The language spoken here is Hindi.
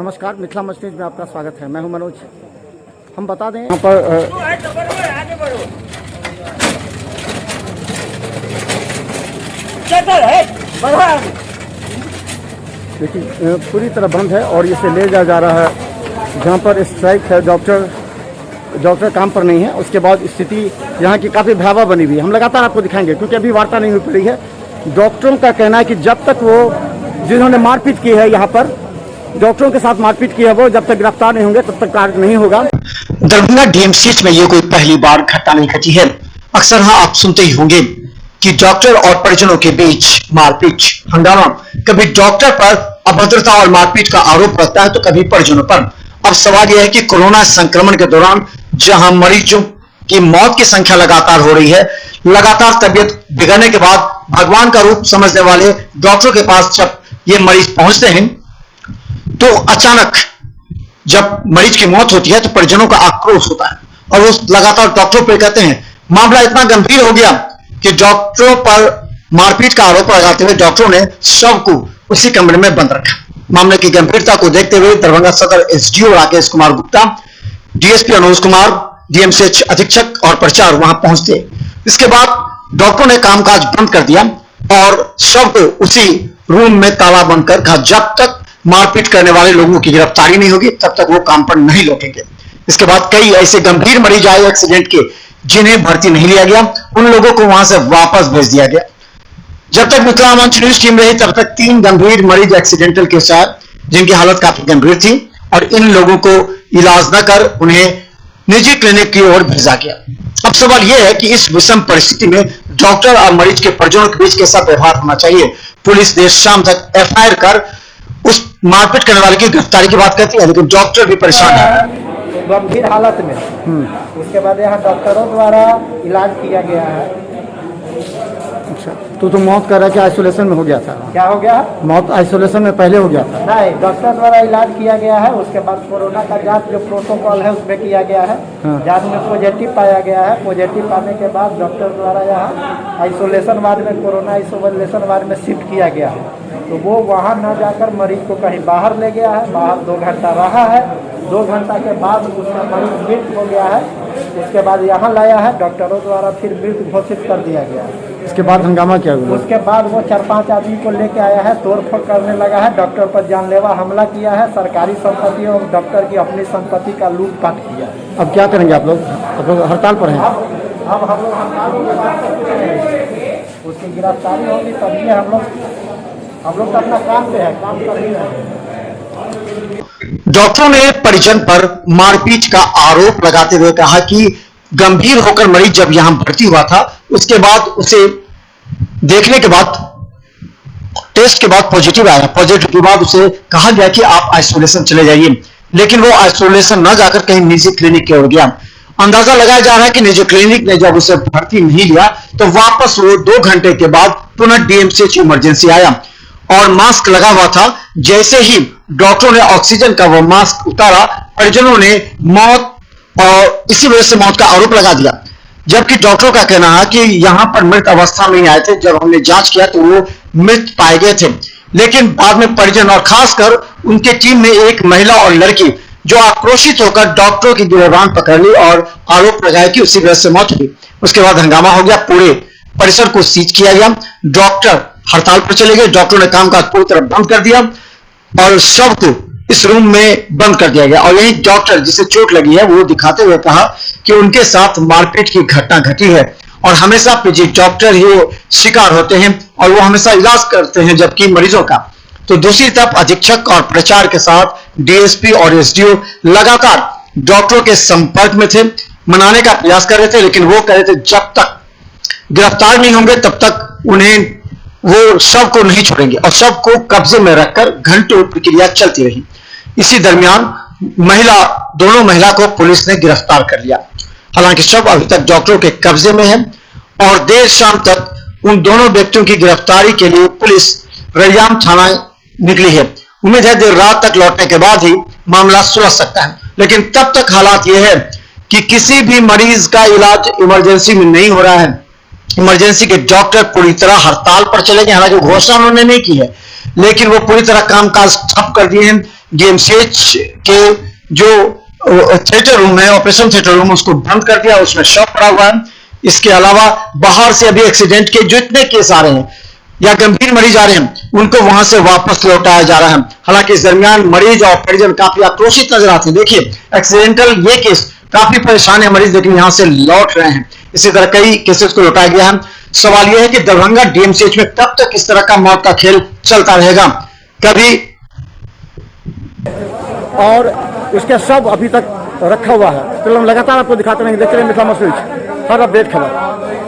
नमस्कार, मिथिला मच न्यूज में आपका स्वागत है। मैं हूं मनोज। हम बता दें यहाँ पर देखिए पूरी तरह बंद है और इसे ले जाया जा रहा है जहाँ पर स्ट्राइक है। डॉक्टर काम पर नहीं है। उसके बाद स्थिति यहाँ की काफ़ी भयावह बनी हुई है। हम लगातार आपको दिखाएंगे क्योंकि अभी वार्ता नहीं हो पड़ी है। डॉक्टरों का कहना है कि जब तक वो जिन्होंने मारपीट की है, यहाँ पर डॉक्टरों के साथ मारपीट की है, वो जब तक गिरफ्तार नहीं होंगे तब तक कार्य नहीं होगा। दरभंगा डीएमसीएच में ये कोई पहली बार घटना नहीं घटी है। अक्सर हाँ आप सुनते ही होंगे कि डॉक्टर और परिजनों के बीच मारपीट, हंगामा, कभी डॉक्टर पर अभद्रता और मारपीट का आरोप लगता है तो कभी परिजनों पर। अब सवाल यह है कि कोरोना संक्रमण के दौरान जहां मरीजों की मौत की संख्या लगातार हो रही है, लगातार तबियत बिगड़ने के बाद भगवान का रूप समझने वाले डॉक्टरों के पास जब ये मरीज पहुंचते हैं तो अचानक जब मरीज की मौत होती है तो परिजनों का आक्रोश होता है और वो लगातार डॉक्टरों पर कहते हैं। मामला इतना गंभीर हो गया कि डॉक्टरों पर मारपीट का आरोप लगाते हुए डॉक्टरों ने शव को उसी कमरे में बंद रखा। मामले की गंभीरता को देखते हुए दरभंगा सदर SDO Rakesh Kumar Gupta, DSP Anuj Kumar, DMCH अधीक्षक और प्रचार वहां पहुंचते। इसके बाद डॉक्टरों ने कामकाज बंद कर दिया और शव को उसी रूम में ताला बंद कर कहा जब तक मारपीट करने वाले लोगों की गिरफ्तारी नहीं होगी तब तक वो काम पर नहीं लौटेंगे। इसके बाद कई ऐसे गंभीर मरीज आए एक्सीडेंट के जिन्हें भर्ती नहीं लिया गया, उन लोगों को वहां से वापस भेज दिया गया। जब तक मिथिला मंच न्यूज टीम रही तब तक 3 गंभीर मरीज एक्सीडेंटल के साथ जिनकी हालत काफी गंभीर थी और इन लोगों को इलाज न कर उन्हें निजी क्लिनिक की ओर भेजा गया। अब सवाल यह है कि इस विषम परिस्थिति में डॉक्टर और मरीज के परिजनों के बीच कैसा व्यवहार होना चाहिए। पुलिस देर शाम तक एफआईआर कर उस मारपीट करने वाले की गिरफ्तारी की बात करती है, लेकिन डॉक्टर भी परेशान है। गंभीर हालत में उसके बाद यहाँ डॉक्टरों द्वारा इलाज किया गया है। अच्छा, तो मौत कर रहा है कि आइसोलेशन में हो गया था? क्या हो गया? मौत आइसोलेशन में पहले हो गया था? नहीं, डॉक्टर द्वारा इलाज किया गया है। उसके बाद कोरोना का जांच जो प्रोटोकॉल है उसमें किया गया है। जांच में पॉजिटिव पाया गया है। पॉजिटिव पाने के बाद डॉक्टर द्वारा यहाँ आइसोलेशन वार्ड में, कोरोना आइसोलेशन वार्ड में शिफ्ट किया गया है। तो वो वहाँ न जाकर मरीज को कहीं बाहर ले गया है। बाहर 2 घंटा रहा है। 2 घंटा के बाद उसका मरीज मृत हो गया है। उसके बाद यहाँ लाया है, डॉक्टरों द्वारा फिर मृत घोषित कर दिया गया। इसके बाद हंगामा क्या हुआ? उसके बाद वो 4-5 आदमी को लेके आया है, तोड़फोड़ करने लगा है, डॉक्टर पर जानलेवा हमला किया है, सरकारी संपत्ति और डॉक्टर की अपनी संपत्ति का लूटपाट किया। अब क्या करेंगे आप लोग? हड़ताल पर हैं? अब हम लोग उसकी गिरफ्तारी होगी तभी हम लोग तो अपना काम पे है, काम कर रहे हैं। डॉक्टरों ने परिजन पर मारपीट का आरोप लगाते हुए कहा कि गंभीर होकर मरीज जब यहां भर्ती हुआ था उसके बाद उसे देखने के बाद टेस्ट के बाद पॉजिटिव आया। पॉजिटिव के बाद उसे कहा गया कि आप आइसोलेशन चले जाइए, लेकिन वो आइसोलेशन न जाकर कहीं निजी क्लिनिक की ओर गया। अंदाजा लगाया जा रहा है कि निजी क्लिनिक ने जब उसे भर्ती नहीं लिया तो वापस वो 2 घंटे के बाद पुनः डीएमसीएच इमरजेंसी आया और मास्क लगा हुआ था। जैसे ही डॉक्टरों ने ऑक्सीजन का वो मास्क उतारा, परिजनों ने मौत और इसी वजह से मौत का आरोप लगा दिया। जबकि डॉक्टरों का कहना है कि यहां पर मृत अवस्था में आए थे, जब हमने जांच किया तो वो मृत पाए गए थे। लेकिन बाद में परिजन और खासकर उनके टीम में एक महिला और लड़की जो आक्रोशित होकर डॉक्टरों की गिरफ्तार पकड़ ली और आरोप लगाया कि उसी वजह से मौत हुई। उसके बाद हंगामा हो गया, पूरे परिसर को सीज किया गया, डॉक्टर हड़ताल पर चले गए, डॉक्टरों ने कामकाज पूरी तरह बंद कर दिया और शव को इस रूम में बंद कर दिया गया। और यही डॉक्टर जिसे चोट लगी है वो दिखाते हुए कहा कि उनके साथ मारपीट की घटना घटी है और हमेशा पीजी डॉक्टर ही शिकार होते हैं और वो हमेशा इलाज करते हैं जबकि मरीजों का। तो दूसरी तरफ अधीक्षक और प्रचार के साथ डीएसपी और एसडीओ लगातार डॉक्टरों के संपर्क में थे, मनाने का प्रयास कर रहे थे, लेकिन वो कह रहे थे जब तक गिरफ्तार नहीं होंगे तब तक उन्हें वो शव को नहीं छोड़ेंगे और शव को कब्जे में रखकर घंटों प्रक्रिया चलती रही। इसी दरमियान दोनों महिला को पुलिस ने गिरफ्तार कर लिया। हालांकि शव अभी तक डॉक्टरों के कब्जे में है और देर शाम तक उन दोनों व्यक्तियों की गिरफ्तारी के लिए पुलिस रैयाम थाना निकली है। उम्मीद है देर रात तक लौटने के बाद ही मामला सुलझ सकता है, लेकिन तब तक हालात यह है कि किसी भी मरीज का इलाज इमरजेंसी में नहीं हो रहा है। इमरजेंसी के डॉक्टर पूरी तरह हड़ताल पर चले गए। हालांकि घोषणा उन्होंने नहीं की है, लेकिन वो पूरी तरह कामकाज ठप कर दिए हैं। डीएमसीएच के जो थिएटर रूम है, ऑपरेशन थिएटर रूम, उसको बंद कर दिया, उसमें शव पड़ा हुआ है। इसके अलावा बाहर से अभी एक्सीडेंट के जितने केस आ रहे हैं या गंभीर मरीज आ रहे हैं, उनको वहां से वापस लौटाया जा रहा है। हालांकि इस दरमियान मरीज और परिजन काफी आक्रोशित नजर आते हैं। देखिए, एक्सीडेंटल ये केस काफी परेशान है मरीज, लेकिन यहां से लौट रहे हैं। इसी तरह कई केसेस को लौटाया गया है। सवाल यह है कि दरभंगा डीएमसीएच में कब तक इस तरह का मौत का खेल चलता रहेगा? कभी और उसका शव अभी तक रखा हुआ है। तो हम लगातार आपको दिखाते रहेंगे, देखते रहिए मिथिला मसूरी हर अपडेट खबर।